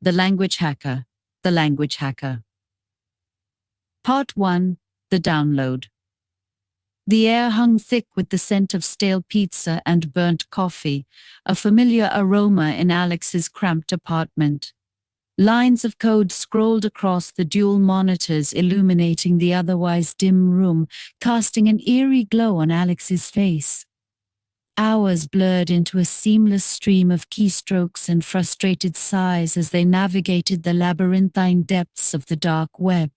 The Language Hacker, The Language Hacker. Part 1, The Download. The air hung thick with the scent of stale pizza and burnt coffee, a familiar aroma in Alex's cramped apartment. Lines of code scrolled across the dual monitors illuminating the otherwise dim room, casting an eerie glow on Alex's face. Hours blurred into a seamless stream of keystrokes and frustrated sighs as they navigated the labyrinthine depths of the dark web.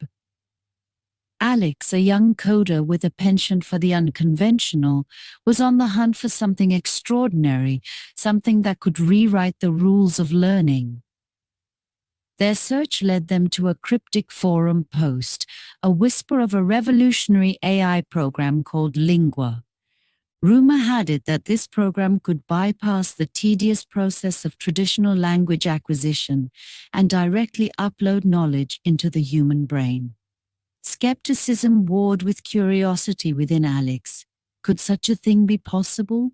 Alex, a young coder with a penchant for the unconventional, was on the hunt for something extraordinary, something that could rewrite the rules of learning. Their search led them to a cryptic forum post, a whisper of a revolutionary AI program called Lingua. Rumor had it that this program could bypass the tedious process of traditional language acquisition and directly upload knowledge into the human brain. Skepticism warred with curiosity within Alex. Could such a thing be possible?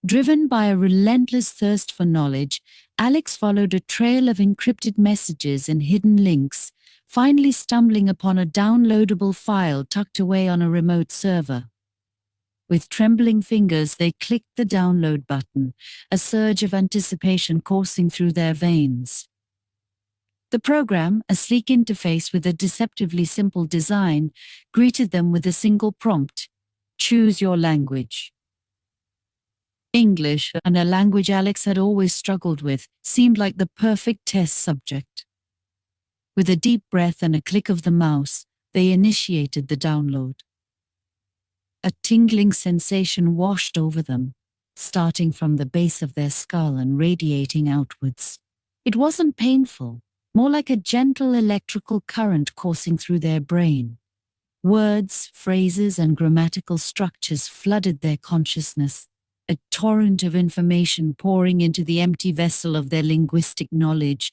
Driven by a relentless thirst for knowledge, Alex followed a trail of encrypted messages and hidden links, finally stumbling upon a downloadable file tucked away on a remote server. With trembling fingers, they clicked the download button, a surge of anticipation coursing through their veins. The program, a sleek interface with a deceptively simple design, greeted them with a single prompt: choose your language. English, and a language Alex had always struggled with, seemed like the perfect test subject. With a deep breath and a click of the mouse, they initiated the download. A tingling sensation washed over them, starting from the base of their skull and radiating outwards. It wasn't painful, more like a gentle electrical current coursing through their brain. Words, phrases, and grammatical structures flooded their consciousness, a torrent of information pouring into the empty vessel of their linguistic knowledge.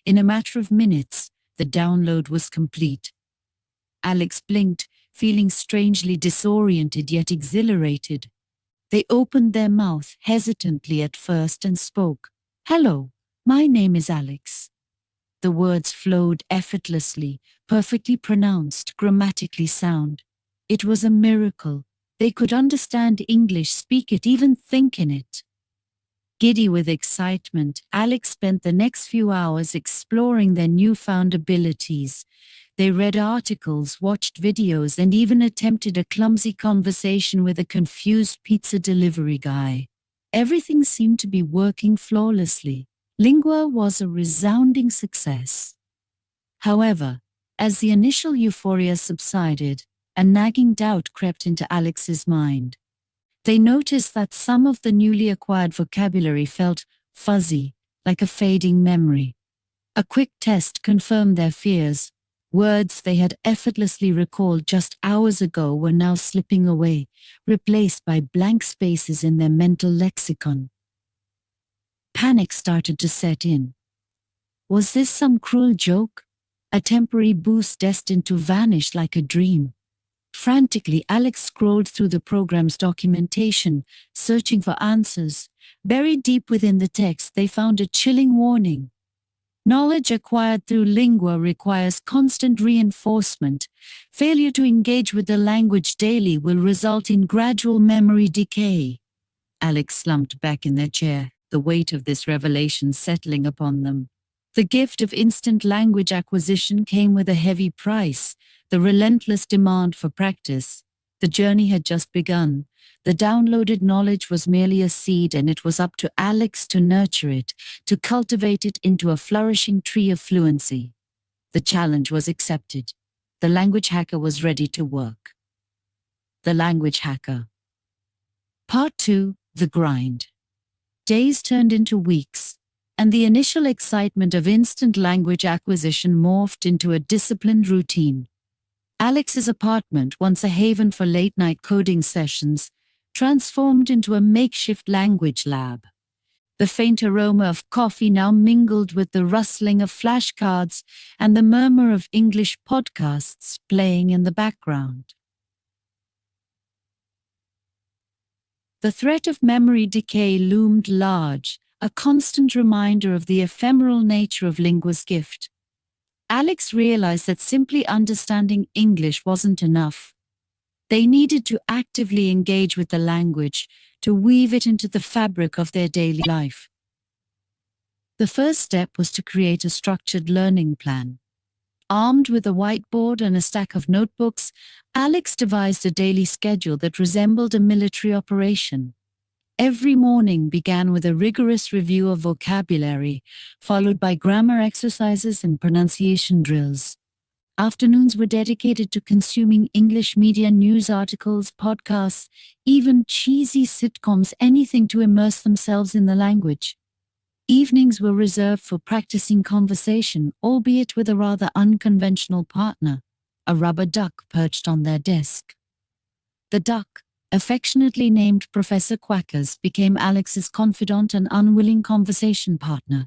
In a matter of minutes, the download was complete. Alex blinked, feeling strangely disoriented yet exhilarated. They opened their mouth hesitantly at first and spoke. "Hello, my name is Alex." The words flowed effortlessly, perfectly pronounced, grammatically sound. It was a miracle. They could understand English, speak it, even think in it. Giddy with excitement, Alex spent the next few hours exploring their newfound abilities. They read articles, watched videos, and even attempted a clumsy conversation with a confused pizza delivery guy. Everything seemed to be working flawlessly. Lingua was a resounding success. However, as the initial euphoria subsided, a nagging doubt crept into Alex's mind. They noticed that some of the newly acquired vocabulary felt fuzzy, like a fading memory. A quick test confirmed their fears. Words they had effortlessly recalled just hours ago were now slipping away, replaced by blank spaces in their mental lexicon. Panic started to set in. Was this some cruel joke? A temporary boost destined to vanish like a dream? Frantically, Alex scrolled through the program's documentation, searching for answers. Buried deep within the text, they found a chilling warning. Knowledge acquired through Lingua requires constant reinforcement. Failure to engage with the language daily will result in gradual memory decay. Alex slumped back in their chair, the weight of this revelation settling upon them. The gift of instant language acquisition came with a heavy price, the relentless demand for practice. The journey had just begun. The downloaded knowledge was merely a seed, and it was up to Alex to nurture it, to cultivate it into a flourishing tree of fluency. The challenge was accepted. The language hacker was ready to work. The Language Hacker. Part 2, The Grind. Days turned into weeks, and the initial excitement of instant language acquisition morphed into a disciplined routine. Alex's apartment, once a haven for late-night coding sessions, transformed into a makeshift language lab. The faint aroma of coffee now mingled with the rustling of flashcards and the murmur of English podcasts playing in the background. The threat of memory decay loomed large, a constant reminder of the ephemeral nature of lingua's gift. Alex realized that simply understanding English wasn't enough. They needed to actively engage with the language, to weave it into the fabric of their daily life. The first step was to create a structured learning plan. Armed with a whiteboard and a stack of notebooks, Alex devised a daily schedule that resembled a military operation. Every morning began with a rigorous review of vocabulary, followed by grammar exercises and pronunciation drills. Afternoons were dedicated to consuming English media news articles, podcasts, even cheesy sitcoms, anything to immerse themselves in the language. Evenings were reserved for practicing conversation, albeit with a rather unconventional partner, a rubber duck perched on their desk. The duck, affectionately named Professor Quackers, became Alex's confidant and unwilling conversation partner.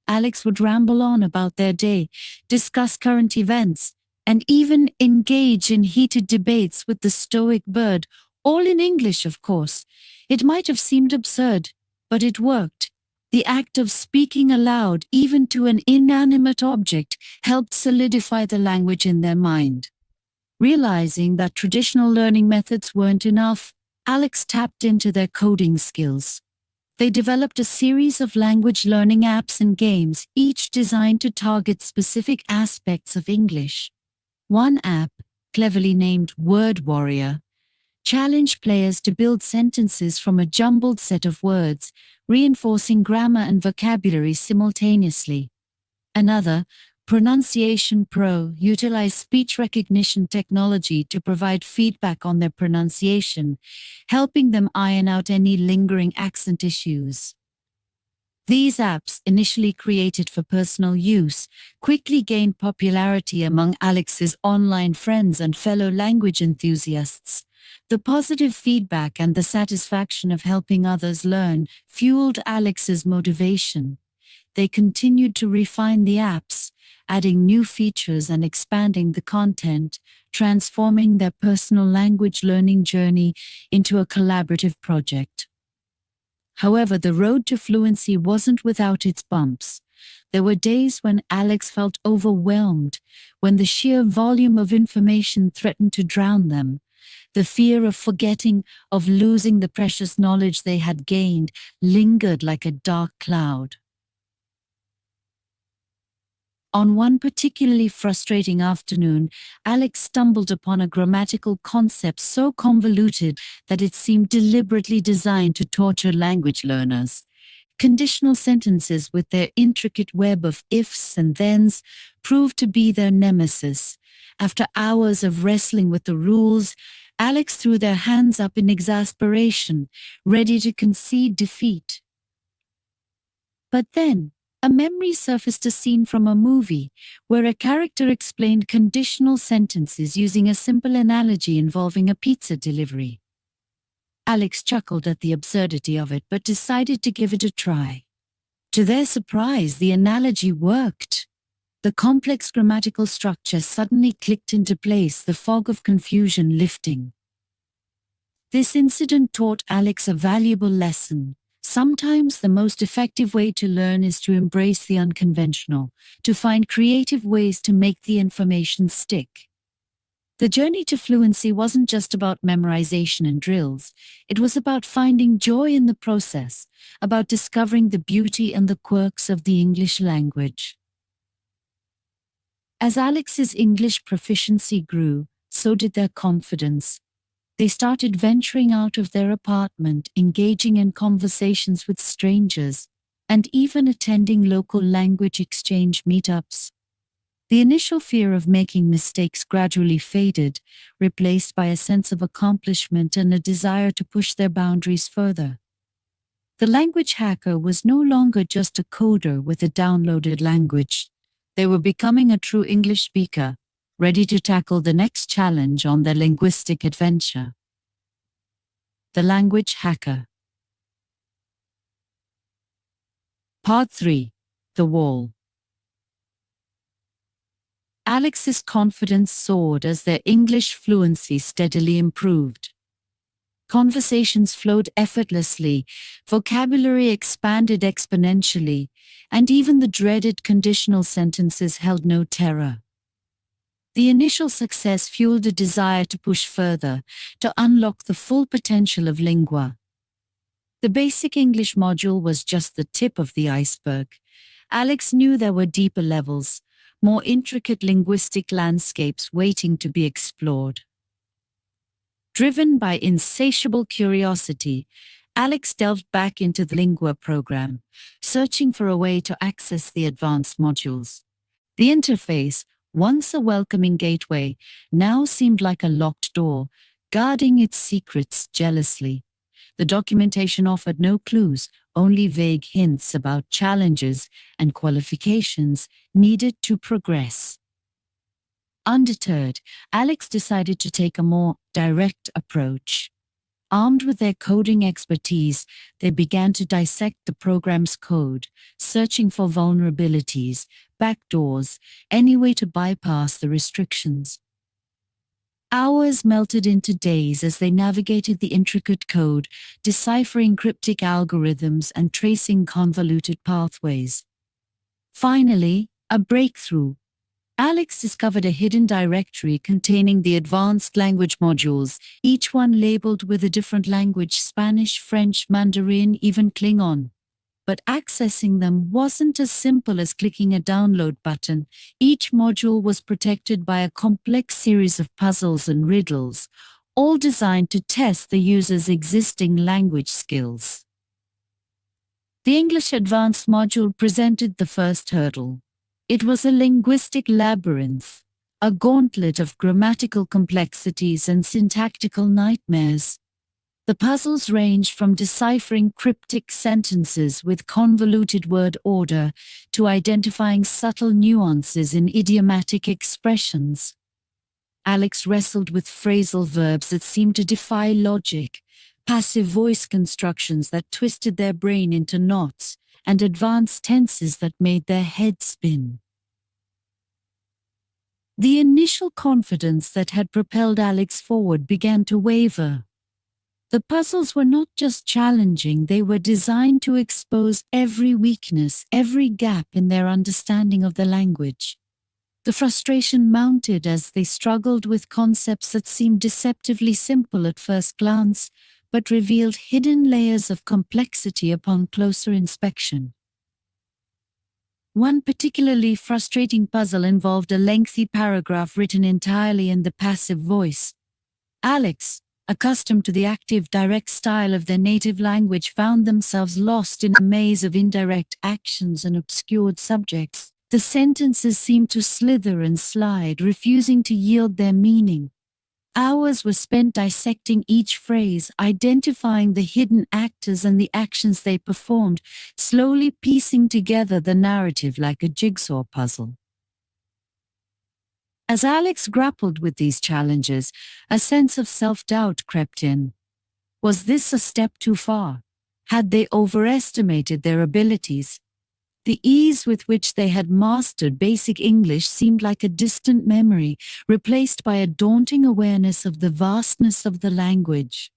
Alex would ramble on about their day, discuss current events, and even engage in heated debates with the stoic bird, all in English, of course. It might have seemed absurd, but it worked. The act of speaking aloud, even to an inanimate object, helped solidify the language in their mind. Realizing that traditional learning methods weren't enough, Alex tapped into their coding skills. They developed a series of language learning apps and games, each designed to target specific aspects of English. One app, cleverly named Word Warrior, challenged players to build sentences from a jumbled set of words, reinforcing grammar and vocabulary simultaneously. Another, Pronunciation Pro, utilized speech recognition technology to provide feedback on their pronunciation, helping them iron out any lingering accent issues. These apps, initially created for personal use, quickly gained popularity among Alex's online friends and fellow language enthusiasts. The positive feedback and the satisfaction of helping others learn fueled Alex's motivation. They continued to refine the apps, adding new features and expanding the content, transforming their personal language learning journey into a collaborative project. However, the road to fluency wasn't without its bumps. There were days when Alex felt overwhelmed, when the sheer volume of information threatened to drown them. The fear of forgetting, of losing the precious knowledge they had gained, lingered like a dark cloud. On one particularly frustrating afternoon, Alex stumbled upon a grammatical concept so convoluted that it seemed deliberately designed to torture language learners. Conditional sentences with their intricate web of ifs and thens proved to be their nemesis. After hours of wrestling with the rules, Alex threw their hands up in exasperation, ready to concede defeat. But then, a memory surfaced, a scene from a movie where a character explained conditional sentences using a simple analogy involving a pizza delivery. Alex chuckled at the absurdity of it but decided to give it a try. To their surprise, the analogy worked. The complex grammatical structure suddenly clicked into place, the fog of confusion lifting. This incident taught Alex a valuable lesson. Sometimes the most effective way to learn is to embrace the unconventional, to find creative ways to make the information stick. The journey to fluency wasn't just about memorization and drills. It was about finding joy in the process, about discovering the beauty and the quirks of the English language. As Alex's English proficiency grew, so did their confidence. They started venturing out of their apartment, engaging in conversations with strangers, and even attending local language exchange meetups. The initial fear of making mistakes gradually faded, replaced by a sense of accomplishment and a desire to push their boundaries further. The language hacker was no longer just a coder with a downloaded language. They were becoming a true English speaker, ready to tackle the next challenge on their linguistic adventure. The Language Hacker. Part 3. The Wall. Alex's confidence soared as their English fluency steadily improved. Conversations flowed effortlessly, vocabulary expanded exponentially, and even the dreaded conditional sentences held no terror. The initial success fueled a desire to push further, to unlock the full potential of Lingua. The basic English module was just the tip of the iceberg. Alex knew there were deeper levels, more intricate linguistic landscapes waiting to be explored. Driven by insatiable curiosity, Alex delved back into the Lingua program, searching for a way to access the advanced modules. The interface, once a welcoming gateway, now seemed like a locked door, guarding its secrets jealously. The documentation offered no clues, only vague hints about challenges and qualifications needed to progress. Undeterred, Alex decided to take a more direct approach. Armed with their coding expertise, they began to dissect the program's code, searching for vulnerabilities, backdoors, any way to bypass the restrictions. Hours melted into days as they navigated the intricate code, deciphering cryptic algorithms and tracing convoluted pathways. Finally, a breakthrough. Alex discovered a hidden directory containing the advanced language modules, each one labeled with a different language: Spanish, French, Mandarin, even Klingon. But accessing them wasn't as simple as clicking a download button. Each module was protected by a complex series of puzzles and riddles, all designed to test the user's existing language skills. The English Advanced module presented the first hurdle. It was a linguistic labyrinth, a gauntlet of grammatical complexities and syntactical nightmares. The puzzles ranged from deciphering cryptic sentences with convoluted word order to identifying subtle nuances in idiomatic expressions. Alex wrestled with phrasal verbs that seemed to defy logic, passive voice constructions that twisted their brain into knots, and advanced tenses that made their head spin. The initial confidence that had propelled Alex forward began to waver. The puzzles were not just challenging, they were designed to expose every weakness, every gap in their understanding of the language. The frustration mounted as they struggled with concepts that seemed deceptively simple at first glance, but revealed hidden layers of complexity upon closer inspection. One particularly frustrating puzzle involved a lengthy paragraph written entirely in the passive voice. Alex, accustomed to the active, direct style of their native language, found themselves lost in a maze of indirect actions and obscured subjects. The sentences seemed to slither and slide, refusing to yield their meaning. Hours were spent dissecting each phrase, identifying the hidden actors and the actions they performed, slowly piecing together the narrative like a jigsaw puzzle. As Alex grappled with these challenges, a sense of self-doubt crept in. Was this a step too far? Had they overestimated their abilities? The ease with which they had mastered basic English seemed like a distant memory, replaced by a daunting awareness of the vastness of the language.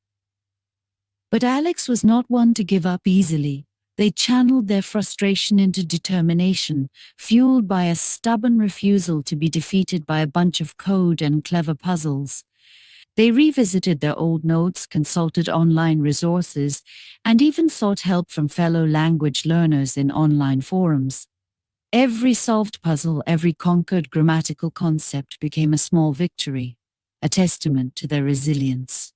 But Alex was not one to give up easily. They channeled their frustration into determination, fueled by a stubborn refusal to be defeated by a bunch of code and clever puzzles. They revisited their old notes, consulted online resources, and even sought help from fellow language learners in online forums. Every solved puzzle, every conquered grammatical concept became a small victory, a testament to their resilience.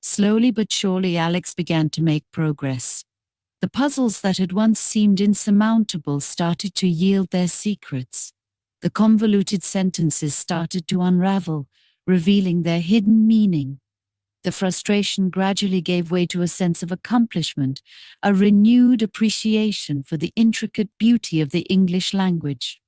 Slowly but surely, Alex began to make progress. The puzzles that had once seemed insurmountable started to yield their secrets. The convoluted sentences started to unravel, revealing their hidden meaning. The frustration gradually gave way to a sense of accomplishment, a renewed appreciation for the intricate beauty of the English language.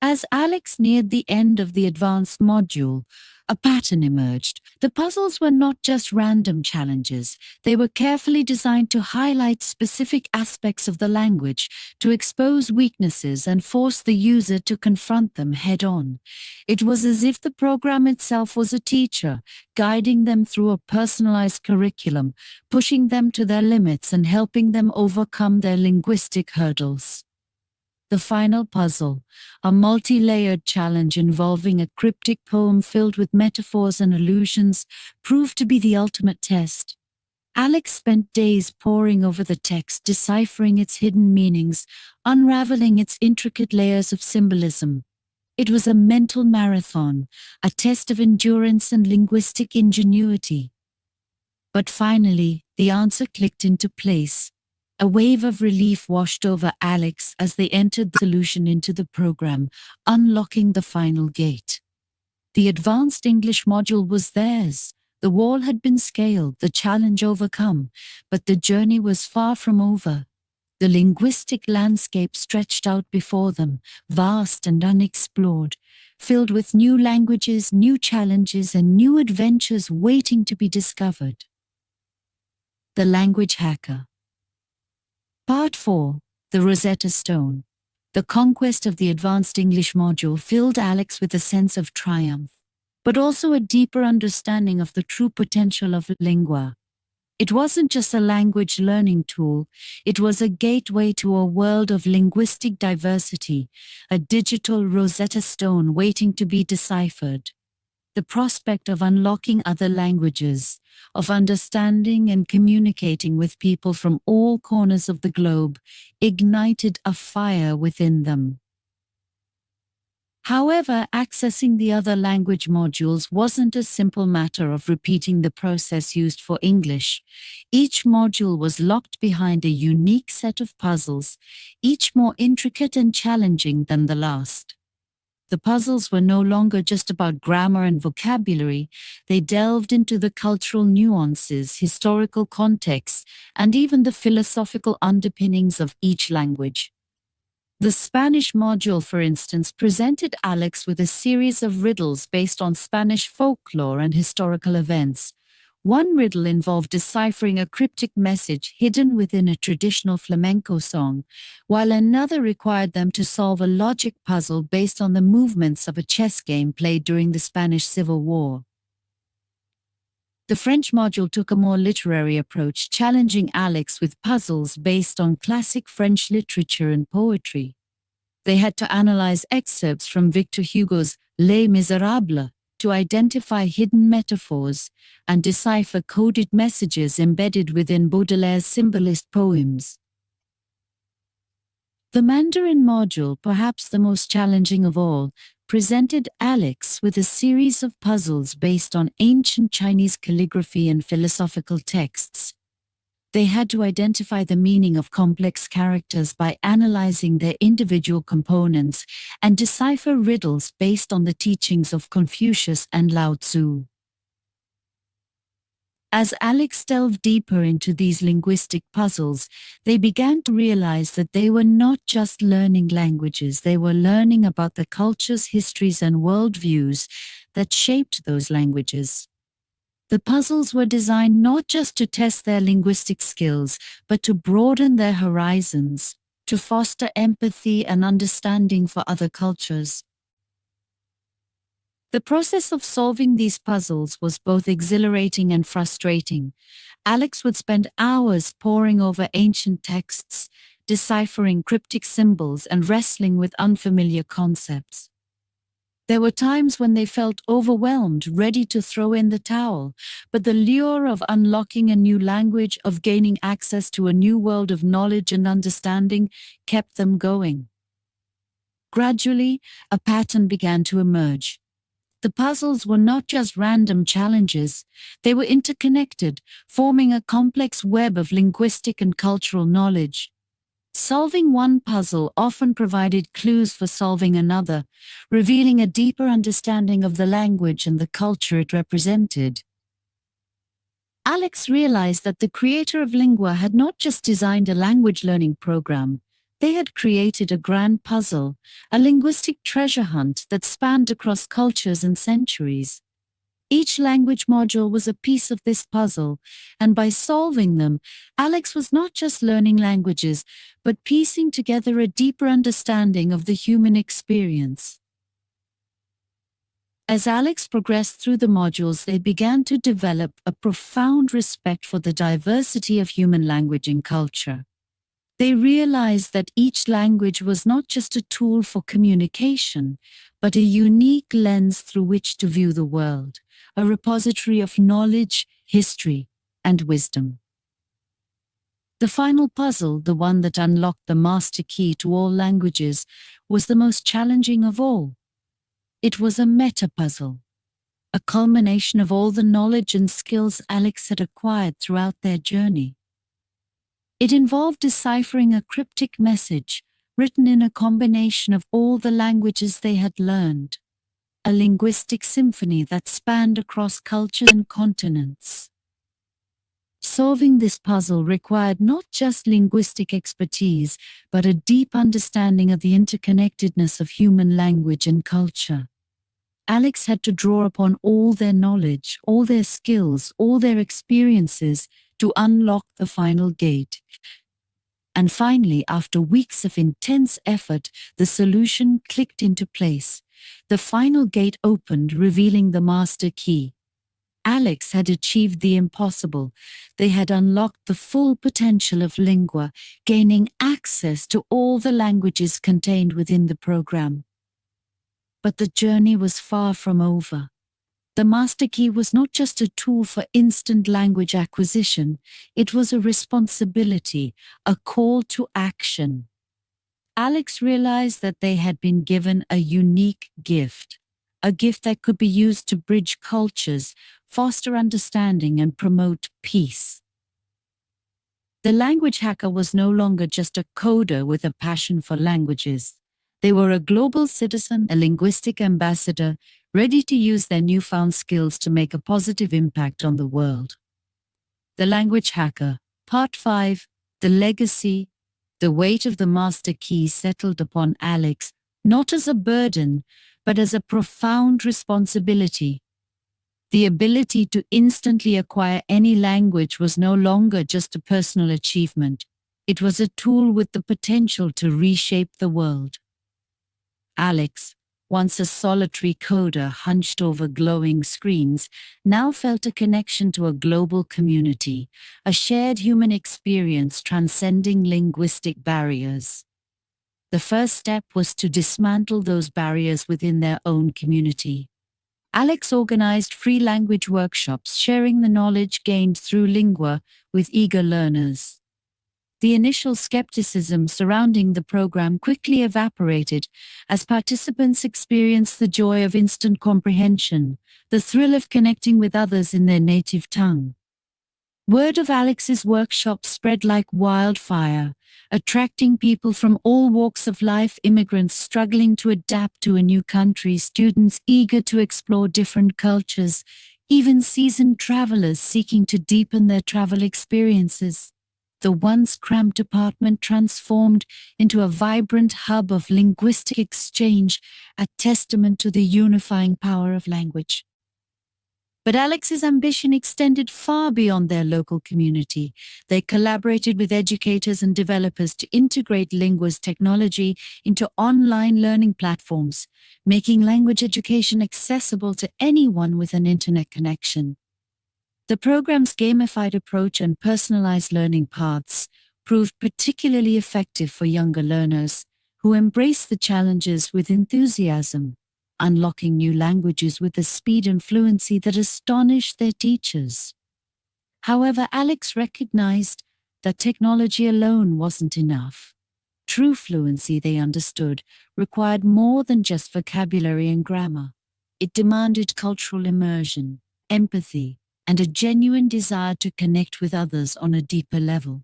As Alex neared the end of the advanced module, A pattern emerged. The puzzles were not just random challenges. They were carefully designed to highlight specific aspects of the language, to expose weaknesses and force the user to confront them head-on. It was as if the program itself was a teacher, guiding them through a personalized curriculum, pushing them to their limits and helping them overcome their linguistic hurdles. The final puzzle, a multi-layered challenge involving a cryptic poem filled with metaphors and allusions, proved to be the ultimate test. Alex spent days poring over the text, deciphering its hidden meanings, unraveling its intricate layers of symbolism. It was a mental marathon, a test of endurance and linguistic ingenuity. But finally, the answer clicked into place. A wave of relief washed over Alex as they entered the solution into the program, unlocking the final gate. The advanced English module was theirs. The wall had been scaled, the challenge overcome, but the journey was far from over. The linguistic landscape stretched out before them, vast and unexplored, filled with new languages, new challenges, and new adventures waiting to be discovered. The Language Hacker. Part 4. The Rosetta Stone. The conquest of the advanced English module filled Alex with a sense of triumph, but also a deeper understanding of the true potential of Lingua. It wasn't just a language learning tool, it was a gateway to a world of linguistic diversity, a digital Rosetta Stone waiting to be deciphered. The prospect of unlocking other languages, of understanding and communicating with people from all corners of the globe, ignited a fire within them. However, accessing the other language modules wasn't a simple matter of repeating the process used for English. Each module was locked behind a unique set of puzzles, each more intricate and challenging than the last. The puzzles were no longer just about grammar and vocabulary, they delved into the cultural nuances, historical contexts, and even the philosophical underpinnings of each language. The Spanish module, for instance, presented Alex with a series of riddles based on Spanish folklore and historical events. One riddle involved deciphering a cryptic message hidden within a traditional flamenco song, while another required them to solve a logic puzzle based on the movements of a chess game played during the Spanish Civil War. The French module took a more literary approach, challenging Alex with puzzles based on classic French literature and poetry. They had to analyze excerpts from Victor Hugo's Les Miserables to identify hidden metaphors and decipher coded messages embedded within Baudelaire's symbolist poems. The Mandarin module, perhaps the most challenging of all, presented Alex with a series of puzzles based on ancient Chinese calligraphy and philosophical texts. They had to identify the meaning of complex characters by analyzing their individual components and decipher riddles based on the teachings of Confucius and Lao Tzu. As Alex delved deeper into these linguistic puzzles, they began to realize that they were not just learning languages, they were learning about the cultures, histories, and worldviews that shaped those languages. The puzzles were designed not just to test their linguistic skills, but to broaden their horizons, to foster empathy and understanding for other cultures. The process of solving these puzzles was both exhilarating and frustrating. Alex would spend hours poring over ancient texts, deciphering cryptic symbols, and wrestling with unfamiliar concepts. There were times when they felt overwhelmed, ready to throw in the towel, but the lure of unlocking a new language, of gaining access to a new world of knowledge and understanding, kept them going. Gradually, a pattern began to emerge. The puzzles were not just random challenges, they were interconnected, forming a complex web of linguistic and cultural knowledge. Solving one puzzle often provided clues for solving another, revealing a deeper understanding of the language and the culture it represented. Alex realized that the creator of Lingua had not just designed a language learning program, they had created a grand puzzle, a linguistic treasure hunt that spanned across cultures and centuries. Each language module was a piece of this puzzle, and by solving them, Alex was not just learning languages, but piecing together a deeper understanding of the human experience. As Alex progressed through the modules, they began to develop a profound respect for the diversity of human language and culture. They realized that each language was not just a tool for communication, but a unique lens through which to view the world, a repository of knowledge, history, and wisdom. The final puzzle, the one that unlocked the master key to all languages, was the most challenging of all. It was a meta-puzzle, a culmination of all the knowledge and skills Alex had acquired throughout their journey. It involved deciphering a cryptic message written in a combination of all the languages they had learned, a linguistic symphony that spanned across cultures and continents. Solving this puzzle required not just linguistic expertise, but a deep understanding of the interconnectedness of human language and culture. Alex had to draw upon all their knowledge, all their skills, all their experiences to unlock the final gate. And finally, after weeks of intense effort, the solution clicked into place. The final gate opened, revealing the master key. Alex had achieved the impossible. They had unlocked the full potential of Lingua, gaining access to all the languages contained within the program. But the journey was far from over. The master key was not just a tool for instant language acquisition, it was a responsibility, a call to action. Alex realized that they had been given a unique gift, a gift that could be used to bridge cultures, foster understanding, and promote peace. The language hacker was no longer just a coder with a passion for languages. They were a global citizen, a linguistic ambassador, ready to use their newfound skills to make a positive impact on the world. The Language Hacker, Part 5, The Legacy. The weight of the master key settled upon Alex, not as a burden, but as a profound responsibility. The ability to instantly acquire any language was no longer just a personal achievement. It was a tool with the potential to reshape the world. Alex, once a solitary coder hunched over glowing screens, now felt a connection to a global community, a shared human experience transcending linguistic barriers. The first step was to dismantle those barriers within their own community. Alex organized free language workshops, sharing the knowledge gained through Lingua with eager learners. The initial skepticism surrounding the program quickly evaporated as participants experienced the joy of instant comprehension, the thrill of connecting with others in their native tongue. Word of Alex's workshops spread like wildfire, attracting people from all walks of life: immigrants struggling to adapt to a new country, students eager to explore different cultures, even seasoned travelers seeking to deepen their travel experiences. The once cramped apartment transformed into a vibrant hub of linguistic exchange, a testament to the unifying power of language. But Alex's ambition extended far beyond their local community. They collaborated with educators and developers to integrate Lingua's technology into online learning platforms, making language education accessible to anyone with an internet connection. The program's gamified approach and personalized learning paths proved particularly effective for younger learners who embraced the challenges with enthusiasm, unlocking new languages with a speed and fluency that astonished their teachers. However, Alex recognized that technology alone wasn't enough. True fluency, they understood, required more than just vocabulary and grammar. It demanded cultural immersion, empathy, and a genuine desire to connect with others on a deeper level.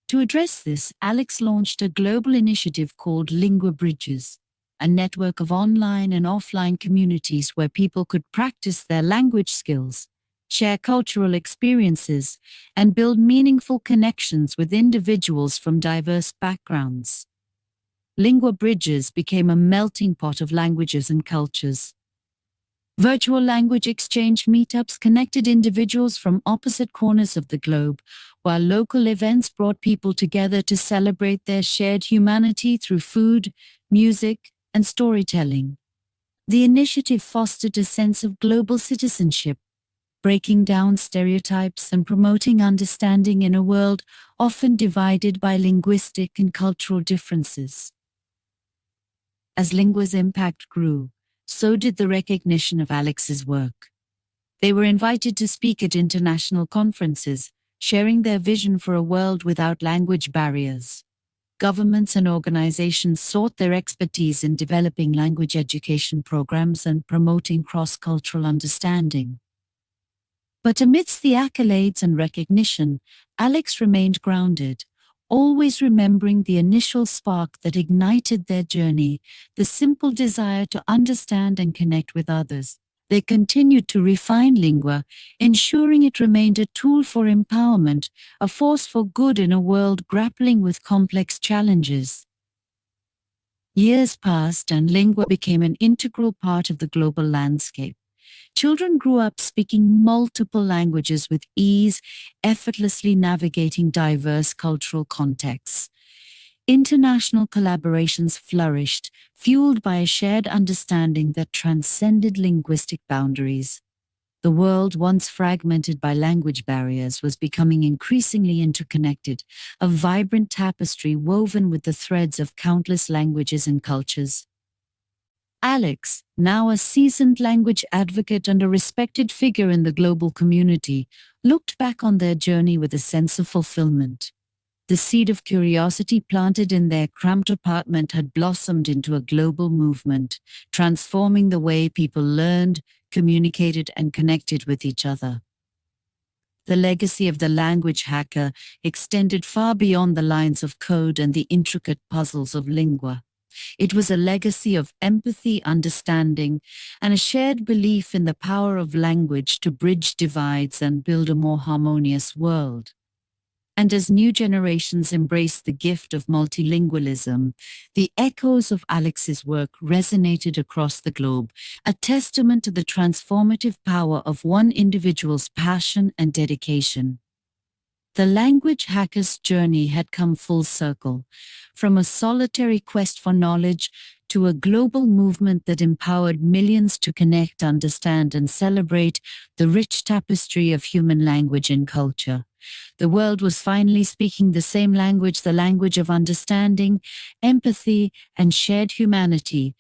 To address this, Alex launched a global initiative called Lingua Bridges, a network of online and offline communities where people could practice their language skills, share cultural experiences, and build meaningful connections with individuals from diverse backgrounds. Lingua Bridges became a melting pot of languages and cultures. Virtual language exchange meetups connected individuals from opposite corners of the globe, while local events brought people together to celebrate their shared humanity through food, music, and storytelling. The initiative fostered a sense of global citizenship, breaking down stereotypes and promoting understanding in a world often divided by linguistic and cultural differences. As Lingua's impact grew, so did the recognition of Alex's work. They were invited to speak at international conferences, sharing their vision for a world without language barriers. Governments and organizations sought their expertise in developing language education programs and promoting cross-cultural understanding. But amidst the accolades and recognition, Alex remained grounded, always remembering the initial spark that ignited their journey, the simple desire to understand and connect with others. They continued to refine Lingua, ensuring it remained a tool for empowerment, a force for good in a world grappling with complex challenges. Years passed and Lingua became an integral part of the global landscape. Children grew up speaking multiple languages with ease, effortlessly navigating diverse cultural contexts. International collaborations flourished, fueled by a shared understanding that transcended linguistic boundaries. The world, once fragmented by language barriers, was becoming increasingly interconnected, a vibrant tapestry woven with the threads of countless languages and cultures. Alex, now a seasoned language advocate and a respected figure in the global community, looked back on their journey with a sense of fulfillment. The seed of curiosity planted in their cramped apartment had blossomed into a global movement, transforming the way people learned, communicated, and connected with each other. The legacy of the language hacker extended far beyond the lines of code and the intricate puzzles of Lingua. It was a legacy of empathy, understanding, and a shared belief in the power of language to bridge divides and build a more harmonious world. And as new generations embraced the gift of multilingualism, the echoes of Alex's work resonated across the globe, a testament to the transformative power of one individual's passion and dedication. The language hacker's journey had come full circle, from a solitary quest for knowledge to a global movement that empowered millions to connect, understand, and celebrate the rich tapestry of human language and culture. The world was finally speaking the same language, the language of understanding, empathy, and shared humanity,